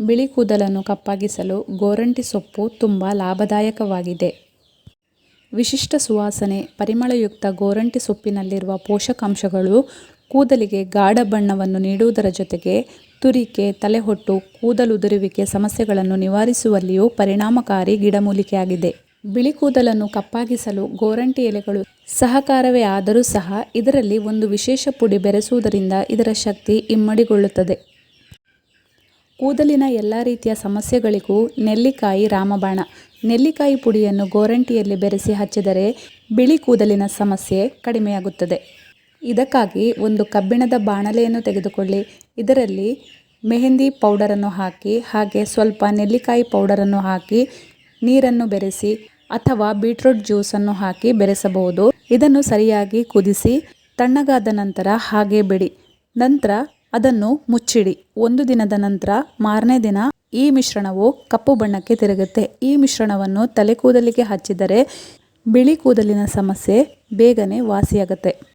ಬಿಳಿ ಕೂದಲನ್ನು ಕಪ್ಪಾಗಿಸಲು ಗೋರಂಟಿ ಸೊಪ್ಪು ತುಂಬ ಲಾಭದಾಯಕವಾಗಿದೆ. ವಿಶಿಷ್ಟ ಸುವಾಸನೆ, ಪರಿಮಳಯುಕ್ತ ಗೋರಂಟಿ ಸೊಪ್ಪಿನಲ್ಲಿರುವ ಪೋಷಕಾಂಶಗಳು ಕೂದಲಿಗೆ ಗಾಢ ಬಣ್ಣವನ್ನು ನೀಡುವುದರ ಜೊತೆಗೆ ತುರಿಕೆ, ತಲೆಹೊಟ್ಟು, ಕೂದಲುದುರುವಿಕೆ ಸಮಸ್ಯೆಗಳನ್ನು ನಿವಾರಿಸುವಲ್ಲಿಯೂ ಪರಿಣಾಮಕಾರಿ ಗಿಡಮೂಲಿಕೆಯಾಗಿದೆ. ಬಿಳಿ ಕೂದಲನ್ನು ಕಪ್ಪಾಗಿಸಲು ಗೋರಂಟಿ ಎಲೆಗಳು ಸಹಕಾರವೇ ಆದರೂ ಸಹ ಇದರಲ್ಲಿ ಒಂದು ವಿಶೇಷ ಪುಡಿ ಬೆರೆಸುವುದರಿಂದ ಇದರ ಶಕ್ತಿ ಇಮ್ಮಡಿಗೊಳ್ಳುತ್ತದೆ. ಕೂದಲಿನ ಎಲ್ಲ ರೀತಿಯ ಸಮಸ್ಯೆಗಳಿಗೂ ನೆಲ್ಲಿಕಾಯಿ ರಾಮಬಾಣ. ನೆಲ್ಲಿಕಾಯಿ ಪುಡಿಯನ್ನು ಗೋರಂಟಿಯಲ್ಲಿ ಬೆರೆಸಿ ಹಚ್ಚಿದರೆ ಬಿಳಿ ಕೂದಲಿನ ಸಮಸ್ಯೆ ಕಡಿಮೆಯಾಗುತ್ತದೆ. ಇದಕ್ಕಾಗಿ ಒಂದು ಕಬ್ಬಿಣದ ಬಾಣಲೆಯನ್ನು ತೆಗೆದುಕೊಳ್ಳಿ. ಇದರಲ್ಲಿ ಮೆಹಂದಿ ಪೌಡರನ್ನು ಹಾಕಿ ಹಾಗೆ ಸ್ವಲ್ಪ ನೆಲ್ಲಿಕಾಯಿ ಪೌಡರನ್ನು ಹಾಕಿ ನೀರನ್ನು ಬೆರೆಸಿ ಅಥವಾ ಬೀಟ್ರೂಟ್ ಜ್ಯೂಸನ್ನು ಹಾಕಿ ಬೆರೆಸಬಹುದು. ಇದನ್ನು ಸರಿಯಾಗಿ ಕುದಿಸಿ ತಣ್ಣಗಾದ ನಂತರ ಹಾಗೆ ಬಿಡಿ. ನಂತರ ಅದನ್ನು ಮುಚ್ಚಿಡಿ. 1 ದಿನದ ನಂತರ ಮಾರನೇ ದಿನ ಈ ಮಿಶ್ರಣವು ಕಪ್ಪು ಬಣ್ಣಕ್ಕೆ ತಿರುಗುತ್ತೆ. ಈ ಮಿಶ್ರಣವನ್ನು ತಲೆ ಕೂದಲಿಗೆ ಹಚ್ಚಿದರೆ ಬಿಳಿ ಕೂದಲಿನ ಸಮಸ್ಯೆ ಬೇಗನೆ ವಾಸಿಯಾಗುತ್ತೆ.